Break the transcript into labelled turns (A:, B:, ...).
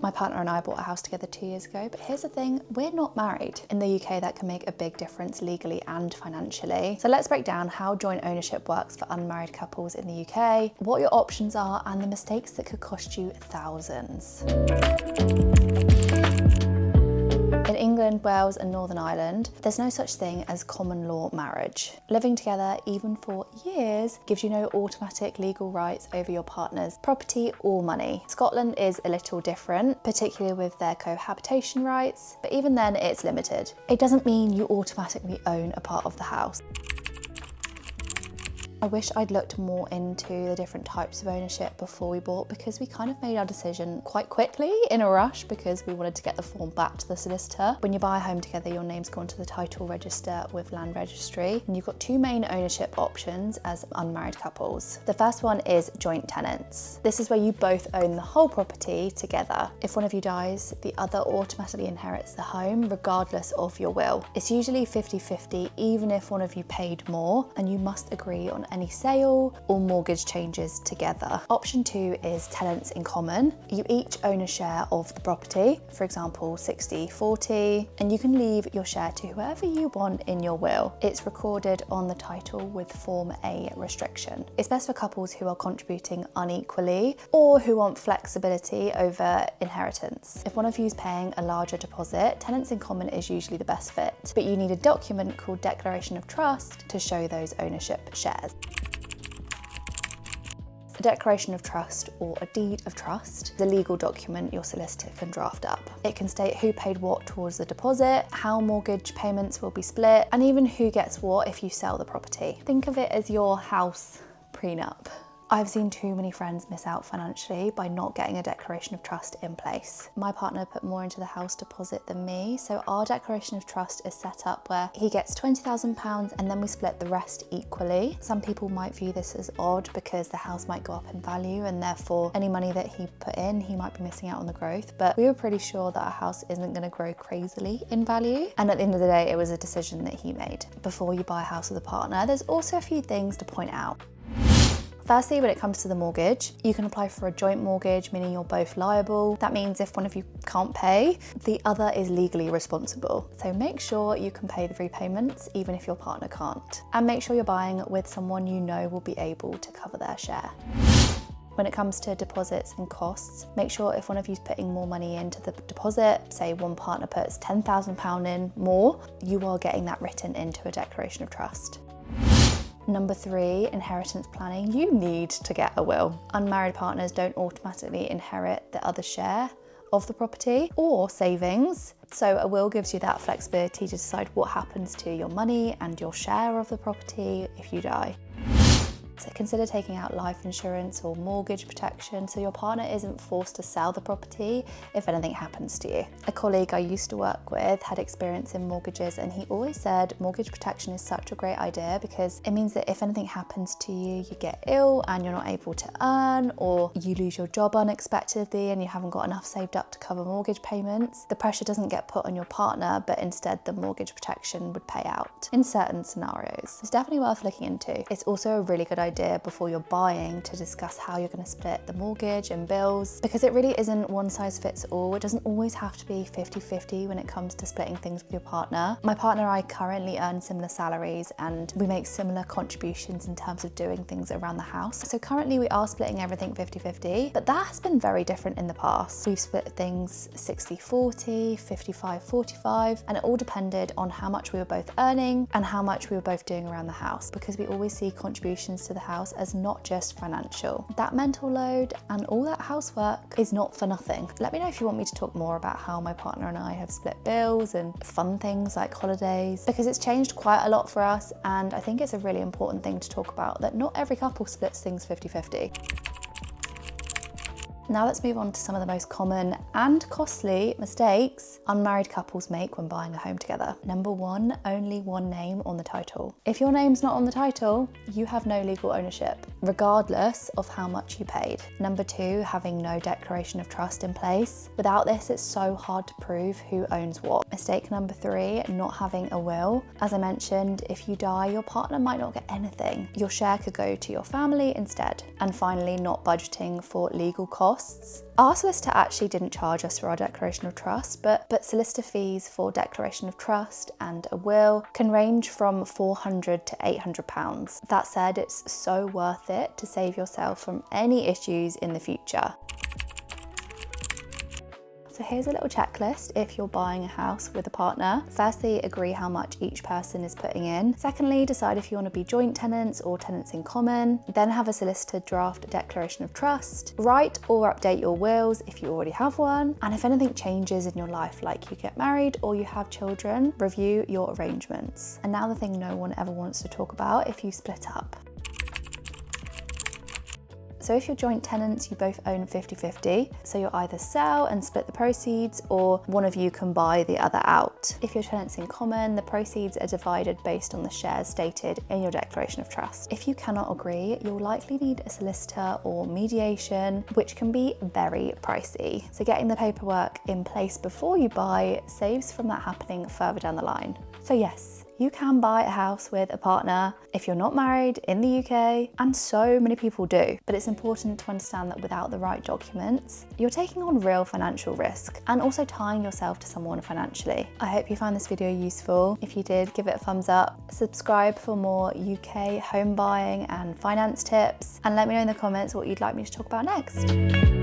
A: My partner and I bought a house together 2 years ago, but here's the thing, we're not married. In the UK, that can make a big difference legally and financially. So let's break down how joint ownership works for unmarried couples in the UK, what your options are, and the mistakes that could cost you thousands. In England, Wales and Northern Ireland, there's no such thing as common law marriage. Living together, even for years, gives you no automatic legal rights over your partner's property or money. Scotland is a little different, particularly with their cohabitation rights, but even then it's limited. It doesn't mean you automatically own a part of the house. I wish I'd looked more into the different types of ownership before we bought, because we kind of made our decision quite quickly in a rush because we wanted to get the form back to the solicitor. When you buy a home together, your name's gone to the title register with Land Registry, and you've got two main ownership options as unmarried couples. The first one is joint tenants. This is where you both own the whole property together. If one of you dies, the other automatically inherits the home regardless of your will. It's usually 50-50 even if one of you paid more, and you must agree on any sale or mortgage changes together. Option 2 is tenants in common. You each own a share of the property, for example 60-40, and you can leave your share to whoever you want in your will. It's recorded on the title with Form A restriction. It's best for couples who are contributing unequally or who want flexibility over inheritance. If one of you is paying a larger deposit, tenants in common is usually the best fit, but you need a document called Declaration of Trust to show those ownership shares. A declaration of trust, or a deed of trust, is a legal document your solicitor can draft up. It can state who paid what towards the deposit, how mortgage payments will be split, and even who gets what if you sell the property. Think of it as your house prenup. I've seen too many friends miss out financially by not getting a declaration of trust in place. My partner put more into the house deposit than me, so our declaration of trust is set up where he gets £20,000 and then we split the rest equally. Some people might view this as odd because the house might go up in value and therefore any money that he put in, he might be missing out on the growth, but we were pretty sure that our house isn't going to grow crazily in value. And at the end of the day, it was a decision that he made. Before you buy a house with a partner, there's also a few things to point out. Firstly, when it comes to the mortgage, you can apply for a joint mortgage, meaning you're both liable. That means if one of you can't pay, the other is legally responsible. So make sure you can pay the repayments, even if your partner can't. And make sure you're buying with someone you know will be able to cover their share. When it comes to deposits and costs, make sure if one of you's putting more money into the deposit, say one partner puts £10,000 in more, you are getting that written into a declaration of trust. Number 3, inheritance planning. You need to get a will. Unmarried partners don't automatically inherit the other share of the property or savings. So a will gives you that flexibility to decide what happens to your money and your share of the property if you die. So consider taking out life insurance or mortgage protection so your partner isn't forced to sell the property if anything happens to you. A colleague I used to work with had experience in mortgages, and he always said mortgage protection is such a great idea because it means that if anything happens to you, you get ill and you're not able to earn, or you lose your job unexpectedly and you haven't got enough saved up to cover mortgage payments, the pressure doesn't get put on your partner, but instead the mortgage protection would pay out in certain scenarios. It's definitely worth looking into. It's also a really good idea before you're buying to discuss how you're going to split the mortgage and bills, because it really isn't one size fits all. It doesn't always have to be 50-50 when it comes to splitting things with your partner. My partner and I currently earn similar salaries and we make similar contributions in terms of doing things around the house. So currently we are splitting everything 50-50, but that has been very different in the past. We've split things 60-40, 55-45, and it all depended on how much we were both earning and how much we were both doing around the house, because we always see contributions to the house as not just financial. That mental load and all that housework is not for nothing. Let me know if you want me to talk more about how my partner and I have split bills and fun things like holidays, because it's changed quite a lot for us, and I think it's a really important thing to talk about, that not every couple splits things 50-50. Now let's move on to some of the most common and costly mistakes unmarried couples make when buying a home together. Number 1, only one name on the title. If your name's not on the title, you have no legal ownership, regardless of how much you paid. Number 2, having no declaration of trust in place. Without this, it's so hard to prove who owns what. Mistake number 3, not having a will. As I mentioned, if you die, your partner might not get anything. Your share could go to your family instead. And finally, not budgeting for legal costs. costs. Our solicitor actually didn't charge us for our declaration of trust, but solicitor fees for declaration of trust and a will can range from £400 to £800. That said, it's so worth it to save yourself from any issues in the future. So here's a little checklist if you're buying a house with a partner. Firstly, agree how much each person is putting in. Secondly, decide if you want to be joint tenants or tenants in common. Then have a solicitor draft a declaration of trust. Write or update your wills if you already have one. And if anything changes in your life, like you get married or you have children, review your arrangements. And now the thing no one ever wants to talk about: if you split up. So if you're joint tenants, you both own 50-50. So you'll either sell and split the proceeds, or one of you can buy the other out. If you're tenants in common, the proceeds are divided based on the shares stated in your declaration of trust. If you cannot agree, you'll likely need a solicitor or mediation, which can be very pricey. So getting the paperwork in place before you buy saves from that happening further down the line. So yes, you can buy a house with a partner if you're not married in the UK, and so many people do. But it's important to understand that without the right documents, you're taking on real financial risk and also tying yourself to someone financially. I hope you found this video useful. If you did, give it a thumbs up. Subscribe for more UK home buying and finance tips, and let me know in the comments what you'd like me to talk about next.